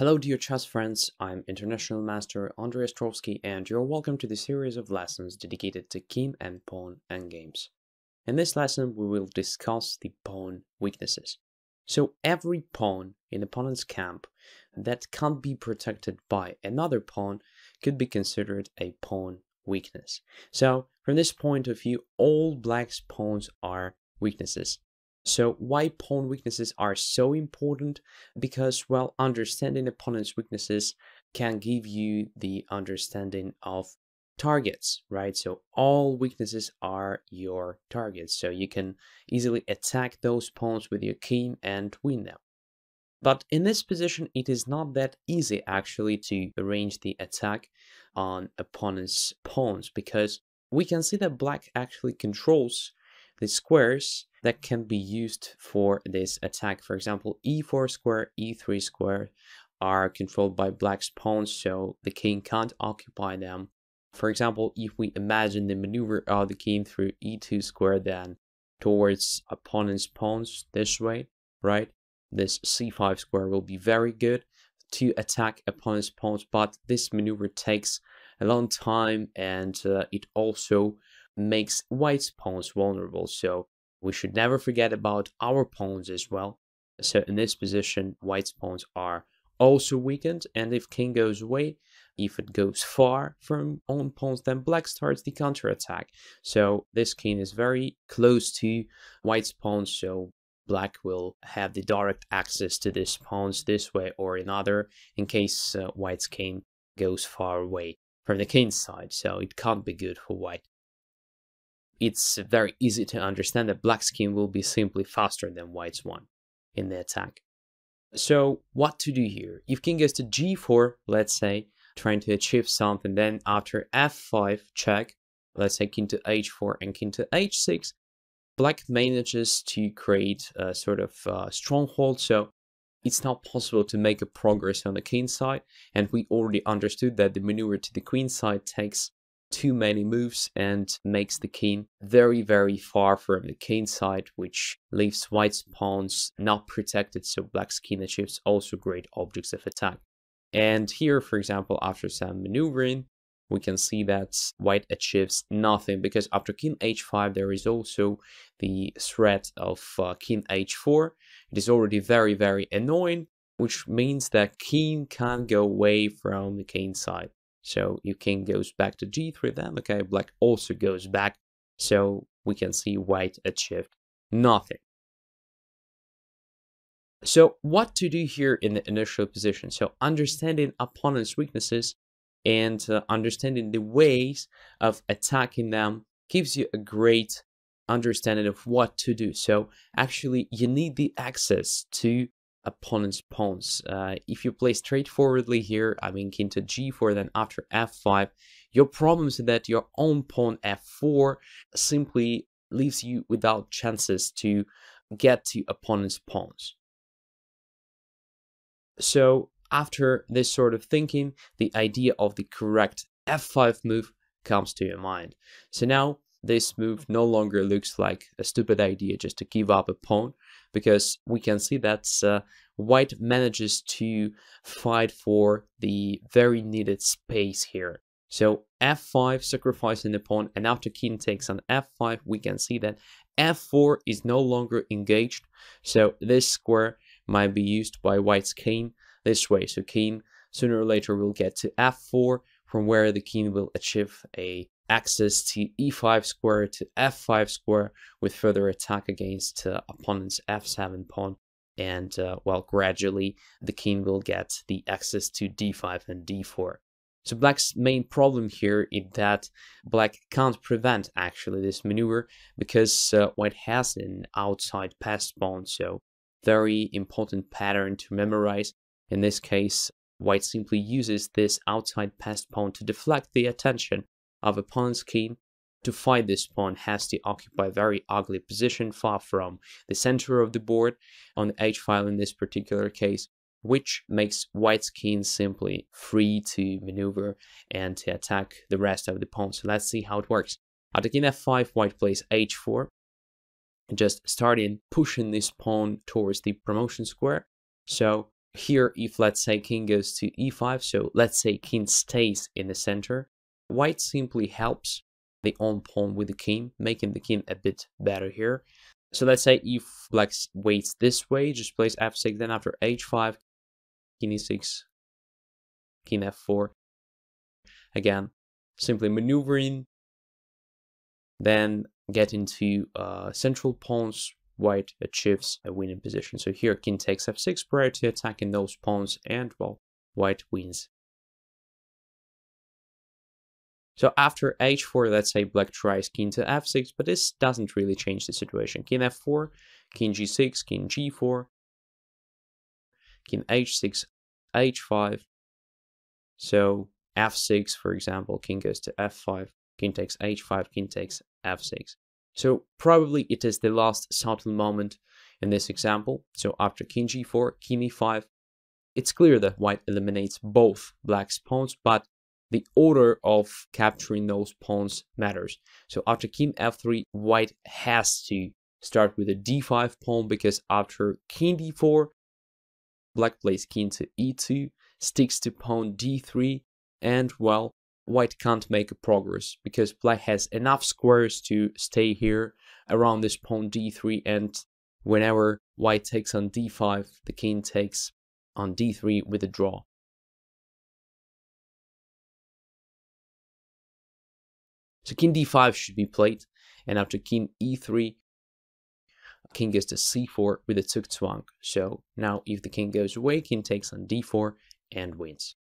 Hello dear chess friends, I'm International Master Andrei Ostrovsky and you're welcome to the series of lessons dedicated to king and pawn endgames. In this lesson we will discuss the pawn weaknesses. So every pawn in opponent's camp that can't be protected by another pawn could be considered a pawn weakness. So from this point of view, all black's pawns are weaknesses. So why pawn weaknesses are so important? Because, well, understanding opponent's weaknesses can give you the understanding of targets, right? So all weaknesses are your targets. So you can easily attack those pawns with your king and win them. But in this position, it is not that easy actually to arrange the attack on opponent's pawns because we can see that black actually controls the squares that can be used for this attack. For example, e4 square, e3 square are controlled by black's pawns, so the king can't occupy them. For example, if we imagine the maneuver of the king through e2 square then towards opponent's pawns this way, right? This c5 square will be very good to attack opponent's pawns, but this maneuver takes a long time and it also makes white's pawns vulnerable. So we should never forget about our pawns as well. So in this position, white's pawns are also weakened, and if king goes away, if it goes far from own pawns, then black starts the counterattack. So this king is very close to white's pawns, so black will have the direct access to these pawns this way or another in case white's king goes far away from the king's side, so it can't be good for white. It's very easy to understand that black's king will be simply faster than white's one in the attack. So what to do here? If king goes to g4, let's say, trying to achieve something, then after f5 check, let's say king to h4 and king to h6, black manages to create a sort of stronghold, so it's not possible to make a progress on the king side, and we already understood that the maneuver to the queen side takes too many moves and makes the king very, very far from the king side, which leaves white's pawns not protected, so black's king achieves also great objects of attack. And here, for example, after some maneuvering, we can see that white achieves nothing because after king h5 there is also the threat of king h4. It is already very, very annoying, which means that king can't go away from the king side. So if king goes back to g3, then okay, black also goes back, so we can see white achieved nothing. So what to do here in the initial position? So understanding opponent's weaknesses and understanding the ways of attacking them gives you a great understanding of what to do. So actually you need the access to opponent's pawns. If you play straightforwardly here, I mean king to g4, then after f5, your problem is that your own pawn f4 simply leaves you without chances to get to opponent's pawns. So after this sort of thinking, the idea of the correct f5 move comes to your mind. So now this move no longer looks like a stupid idea just to give up a pawn, because we can see that white manages to fight for the very needed space here. So f5 sacrificing the pawn, and after king takes on f5, we can see that f4 is no longer engaged. So this square might be used by white's king this way. So king sooner or later will get to f4, from where the king will achieve a access to e5 square to f5 square with further attack against opponent's f7 pawn. And well, gradually the king will get the access to d5 and d4. So black's main problem here is that black can't prevent actually this maneuver because white has an outside passed pawn, so very important pattern to memorize. In this case, white simply uses this outside passed pawn to deflect the attention of opponent's king. To fight this pawn has to occupy a very ugly position far from the center of the board on the h file in this particular case, which makes white's king simply free to maneuver and to attack the rest of the pawns. So let's see how it works. After king f5, white plays h4, just starting pushing this pawn towards the promotion square. So Here, if let's say king goes to e5, so let's say king stays in the center, white simply helps the own pawn with the king, making the king a bit better here. So let's say if black waits this way, just plays f6, then after h5, king e6, king f4. Again, simply maneuvering, then get into central pawns. White achieves a winning position. So here king takes f6 prior to attacking those pawns, and well, white wins. So after h4, let's say black tries king to f6, but this doesn't really change the situation. King f4, king g6, king g4, king h6, h5. So f6, for example, king goes to f5, king takes h5, king takes f6. So probably it is the last subtle moment in this example. So after king g4, king e5, it's clear that white eliminates both black's pawns, but the order of capturing those pawns matters. So after king f3, white has to start with a d5 pawn, because after king d4, black plays king to e2, sticks to pawn d3, and well, white can't make a progress because black has enough squares to stay here around this pawn d3, and whenever white takes on d5, the king takes on d3 with a draw. So king d5 should be played, and after king e3, king goes to c4 with a zugzwang. So now if the king goes away, king takes on d4 and wins.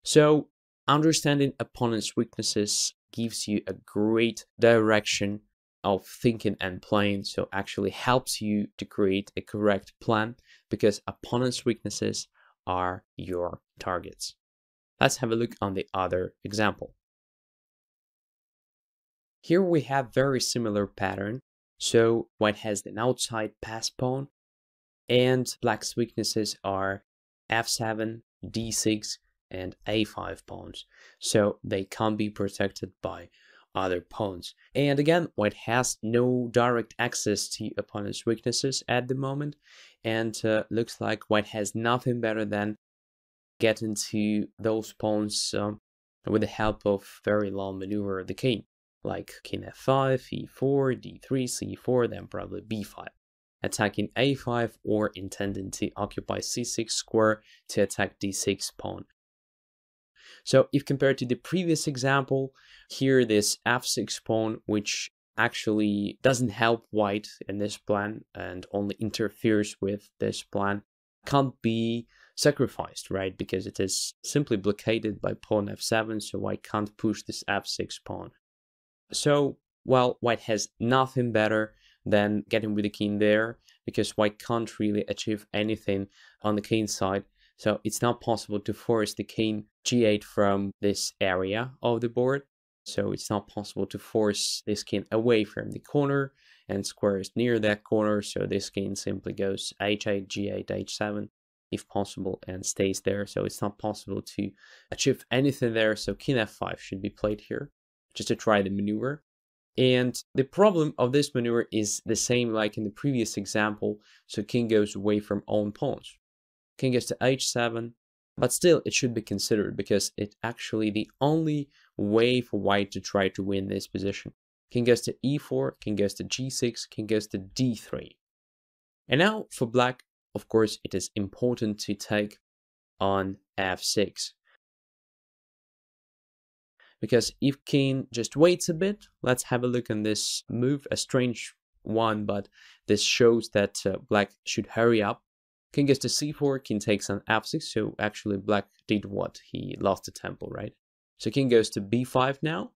So understanding opponent's weaknesses gives you a great direction of thinking and playing, so actually helps you to create a correct plan, because opponent's weaknesses are your targets. Let's have a look on the other example. Here we have very similar pattern. So white has an outside pass pawn, and black's weaknesses are f7, d6, and a5 pawns, so they can't be protected by other pawns. And again, white has no direct access to opponent's weaknesses at the moment, and looks like white has nothing better than getting to those pawns with the help of very long maneuver of the king, like king f5, e4, d3, c4, then probably b5. Attacking a5 or intending to occupy c6 square to attack d6 pawn. So if compared to the previous example, here this f6 pawn, which actually doesn't help white in this plan and only interferes with this plan, can't be sacrificed, right? Because it is simply blockaded by pawn f7, so white can't push this f6 pawn. So, well, white has nothing better than getting with the king there, because white can't really achieve anything on the king side. So it's not possible to force the king g8 from this area of the board. So it's not possible to force this king away from the corner and squares near that corner. So this king simply goes h8, g8, h7 if possible and stays there. So it's not possible to achieve anything there. So king f5 should be played here just to try the maneuver. And the problem of this maneuver is the same like in the previous example. So king goes away from own pawns. King goes to h7, but still it should be considered because it's actually the only way for white to try to win this position. King goes to e4, king goes to g6, king goes to d3. And now for black, of course, it is important to take on f6. Because if king just waits a bit, let's have a look on this move, a strange one, but this shows that black should hurry up. King goes to c4, king takes on f6, so actually black did what? He lost the tempo, right? So king goes to b5 now.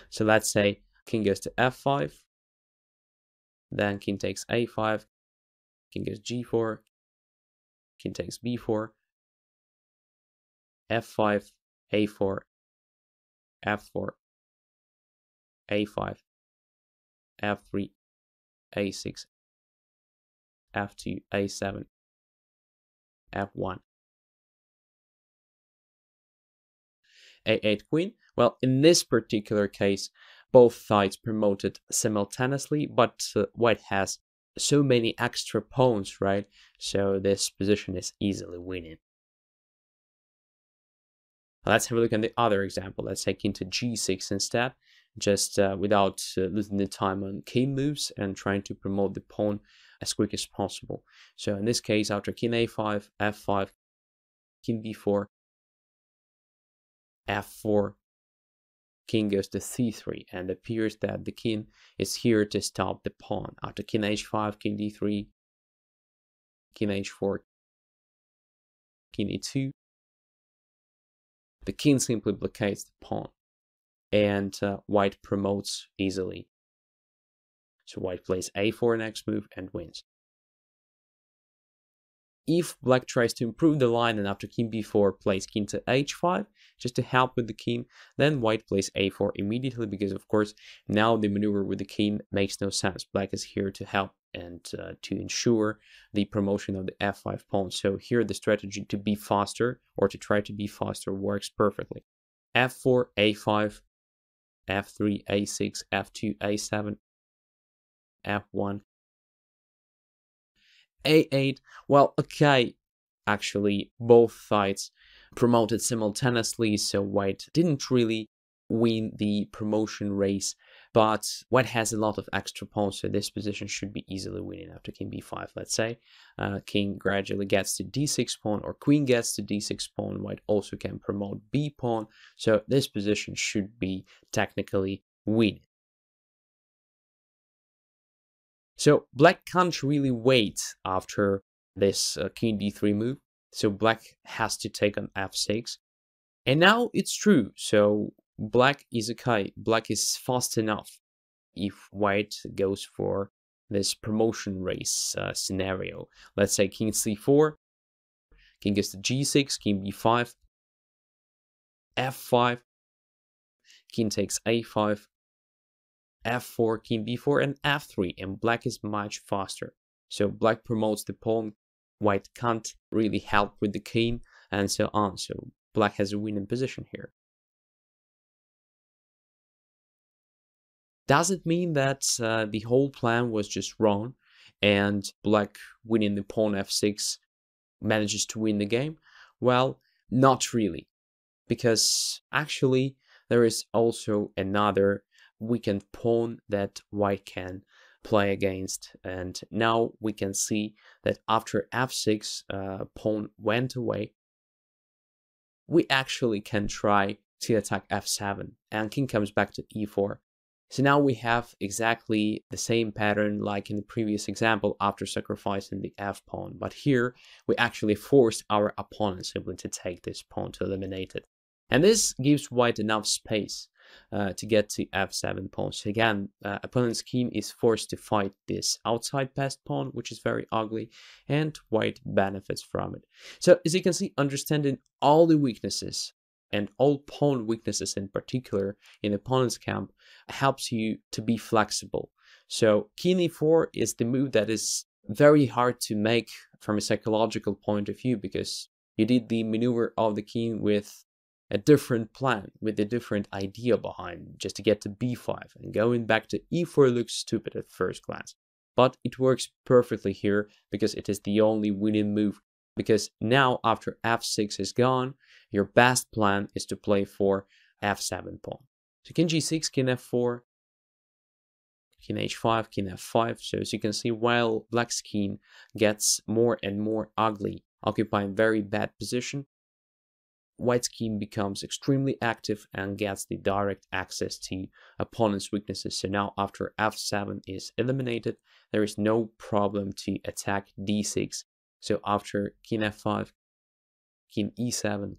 So let's say king goes to f5, then king takes a5, king goes g4, king takes b4, f5, a4, f4, a5, f3, a6, f2, a7, f1, a8 queen. Well, in this particular case, both sides promoted simultaneously, but white has so many extra pawns, right? So this position is easily winning. Let's have a look at the other example. Let's take into g6 instead, just without losing the time on king moves and trying to promote the pawn as quick as possible. So in this case, after king a5, f5, king b4, f4, king goes to c3, and it appears that the king is here to stop the pawn. After king h5, king d3, king h4, king e2, the king simply blockades the pawn, and white promotes easily. So white plays a4 next move and wins. If black tries to improve the line and after king b4 plays king to h5 just to help with the king, then white plays a4 immediately, because of course now the maneuver with the king makes no sense. Black is here to help and to ensure the promotion of the f5 pawn. So here the strategy to be faster, or to try to be faster, works perfectly. f4, a5, f3, a6, f2, a7, f1, a8. Well, okay, actually both sides promoted simultaneously, so white didn't really win the promotion race, but white has a lot of extra pawns, so this position should be easily winning. After king b5, let's say king gradually gets to d6 pawn, or queen gets to d6 pawn, white also can promote b pawn, so this position should be technically winning. So black can't really wait after this king d3 move, so black has to take on f6. And now it's true, so black is okay, black is fast enough if white goes for this promotion race scenario. Let's say king c4, king goes to g6, king b5, f5, king takes a5, f4, king b4, and f3, and black is much faster. So black promotes the pawn, white can't really help with the king, and so on. So black has a winning position here. Does it mean that the whole plan was just wrong and black winning the pawn f6 manages to win the game? Well, not really, because actually there is also another weakened pawn that white can play against, and now we can see that after f6 pawn went away, we actually can try to attack f7, and king comes back to e4. So now we have exactly the same pattern like in the previous example after sacrificing the f pawn, but here we actually forced our opponent simply to take this pawn to eliminate it. And this gives white enough space to get to f7 pawn. So again, opponent's king is forced to fight this outside passed pawn, which is very ugly, and white benefits from it. So as you can see, understanding all the weaknesses and all pawn weaknesses in particular in opponent's camp helps you to be flexible. So king e4 is the move that is very hard to make from a psychological point of view, because you did the maneuver of the king with a different plan, with a different idea behind, just to get to b5, and going back to e4 looks stupid at first glance, but it works perfectly here because it is the only winning move. Because now after f6 is gone, your best plan is to play for f7 pawn. So king g6, king f4, king h5, king f5. So as you can see, while black's king gets more and more ugly, occupying very bad position, white's king becomes extremely active and gets the direct access to opponent's weaknesses. So now after f7 is eliminated, there is no problem to attack d6. So after king f5, king e7,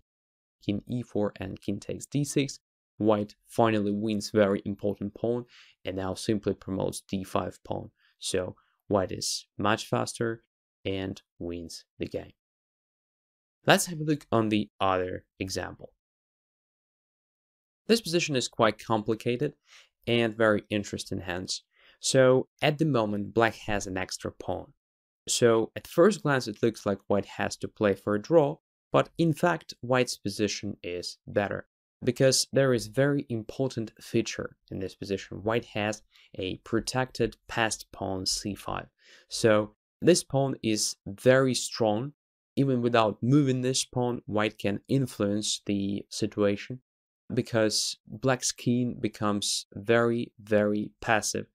king e4, and king takes d6, white finally wins very important pawn and now simply promotes d5 pawn. So white is much faster and wins the game. Let's have a look on the other example. This position is quite complicated and very interesting hence. So at the moment, black has an extra pawn. So at first glance, it looks like white has to play for a draw, but in fact, white's position is better. because there is very important feature in this position. White has a protected passed pawn c5. So this pawn is very strong. Even without moving this pawn, white can influence the situation because black's king becomes very, very passive.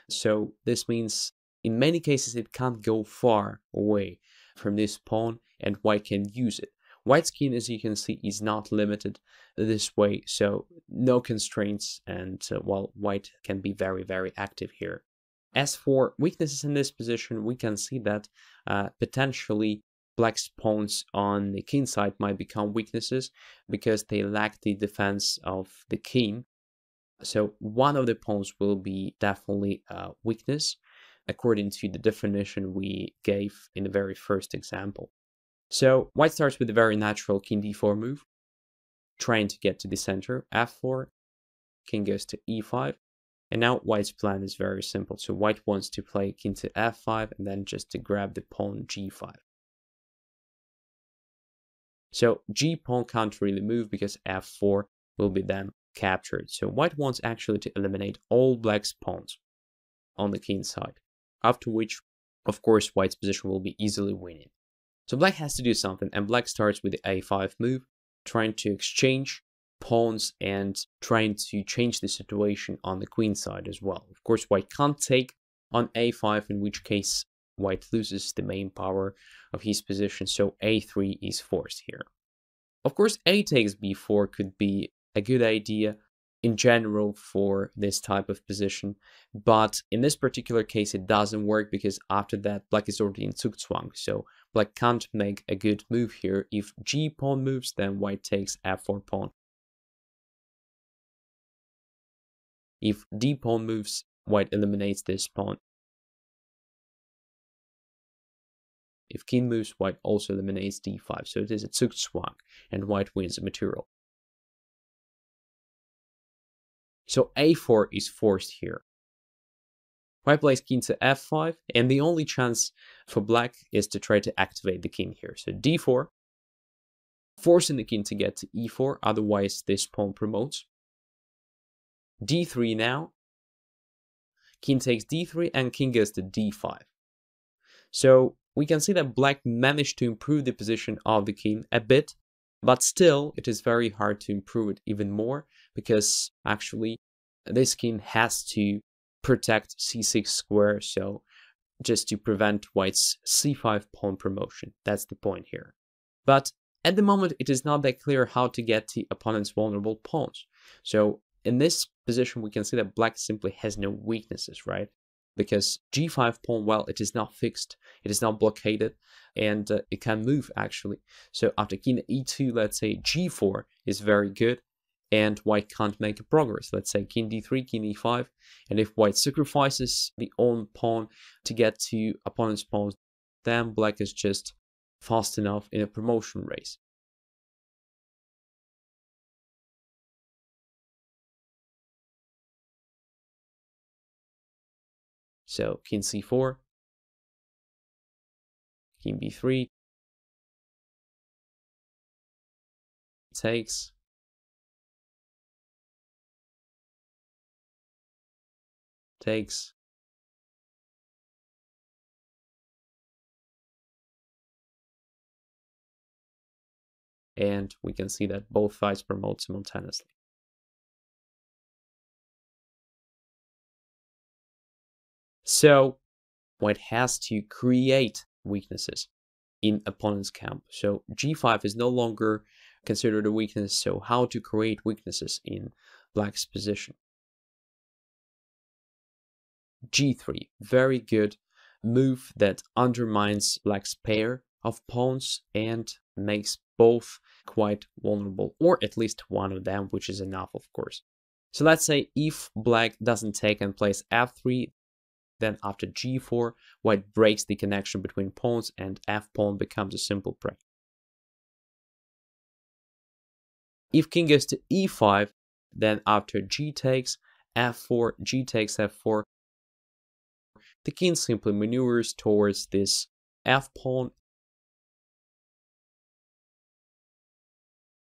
So this means in many cases it can't go far away from this pawn and white can use it. White's king, as you can see, is not limited this way, so no constraints, and while white can be very, very active here. As for weaknesses in this position, we can see that potentially black's pawns on the king side might become weaknesses because they lack the defense of the king. So one of the pawns will be definitely a weakness according to the definition we gave in the very first example. So white starts with a very natural king d4 move, trying to get to the center. f4, king goes to e5, and now white's plan is very simple. So white wants to play king to f5 and then just to grab the pawn g5. So g pawn can't really move because f4 will be then captured. So white wants actually to eliminate all black's pawns on the king side, after which, of course, white's position will be easily winning. So black has to do something, and black starts with the a5 move, trying to exchange pawns and trying to change the situation on the queen side as well. Of course, white can't take on a5, in which case white loses the main power of his position, so a3 is forced here. Of course, a takes b4 could be a good idea in general for this type of position, but in this particular case it doesn't work because after that black is already in Zugzwang, so black can't make a good move here. If g pawn moves, then white takes f4 pawn. If d pawn moves, white eliminates this pawn. If king moves, white also eliminates d5, so it is a Zugzwang, and white wins the material. So a4 is forced here. White plays king to f5, and the only chance for black is to try to activate the king here. So d4, forcing the king to get to e4, otherwise this pawn promotes. d3 now, king takes d3, and king goes to d5. So we can see that black managed to improve the position of the king a bit, but still it is very hard to improve it even more, because actually this king has to protect c6 square, so just to prevent white's c5 pawn promotion. That's the point here. But at the moment it is not that clear how to get the opponent's vulnerable pawns. So in this position we can see that black simply has no weaknesses, right? Because g5 pawn, well, it is not fixed, it is not blockaded, and it can move actually. So after king e2, let's say g4 is very good, and white can't make a progress. Let's say king d3, king e5, and if white sacrifices the own pawn to get to opponent's pawns, then black is just fast enough in a promotion race. So king c4, king b3, takes, takes, and we can see that both sides promote simultaneously. So white has to create weaknesses in opponent's camp. So g5 is no longer considered a weakness, so how to create weaknesses in black's position? g3, very good move that undermines black's pair of pawns and makes both quite vulnerable, or at least one of them, which is enough, of course. So let's say if black doesn't take and plays f3, then after g4, white breaks the connection between pawns and f pawn becomes a simple prey. If king goes to e5, then after g takes f4, g takes f4, the king simply maneuvers towards this f pawn,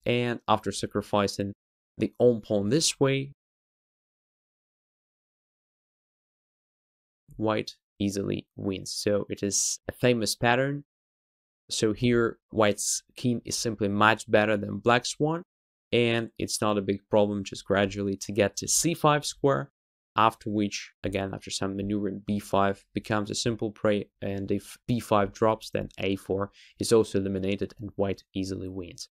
and after sacrificing the own pawn this way, white easily wins. So it is a famous pattern. So here white's king is simply much better than black's one, and it's not a big problem just gradually to get to c5 square, after which, again, after some maneuvering, b5 becomes a simple prey, and if b5 drops, then a4 is also eliminated and white easily wins.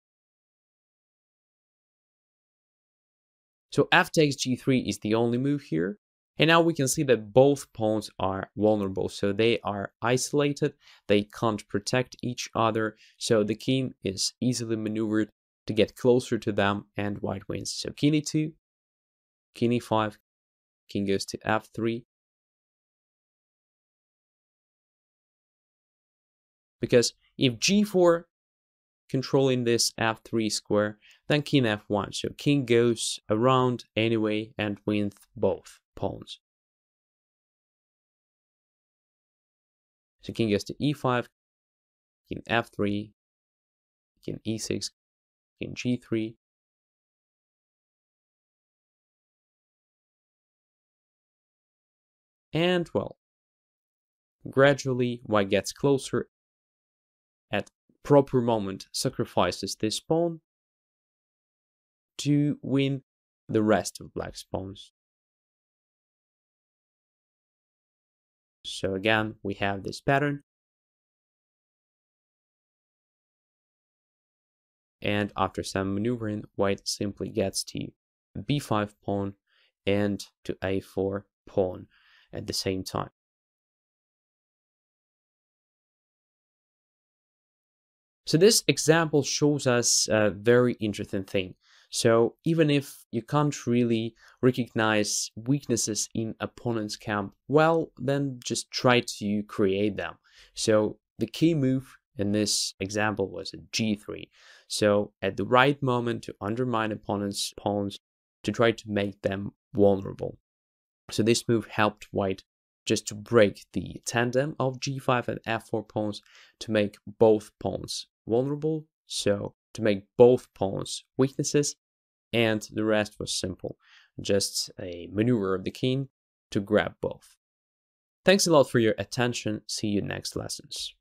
So f takes g3 is the only move here. And now we can see that both pawns are vulnerable, so they are isolated, they can't protect each other, so the king is easily maneuvered to get closer to them, and white wins. So king e2, king e5, king goes to f3, because if g4 controlling this f3 square, then king f1, so king goes around anyway and wins both pawns. So king goes to e5, king f3, king e6, king g3, and well, gradually white gets closer, at proper moment sacrifices this pawn to win the rest of black's pawns. So again, we have this pattern. And after some maneuvering, white simply gets to b5 pawn and to a4 pawn at the same time. So this example shows us a very interesting thing. So even if you can't really recognize weaknesses in opponent's camp, well, then just try to create them. So the key move in this example was a g3. So at the right moment to undermine opponent's pawns, to try to make them vulnerable. So this move helped white just to break the tandem of g5 and f4 pawns, to make both pawns vulnerable, so to make both pawns weaknesses, and the rest was simple, just a maneuver of the king to grab both. Thanks a lot for your attention. See you next lessons.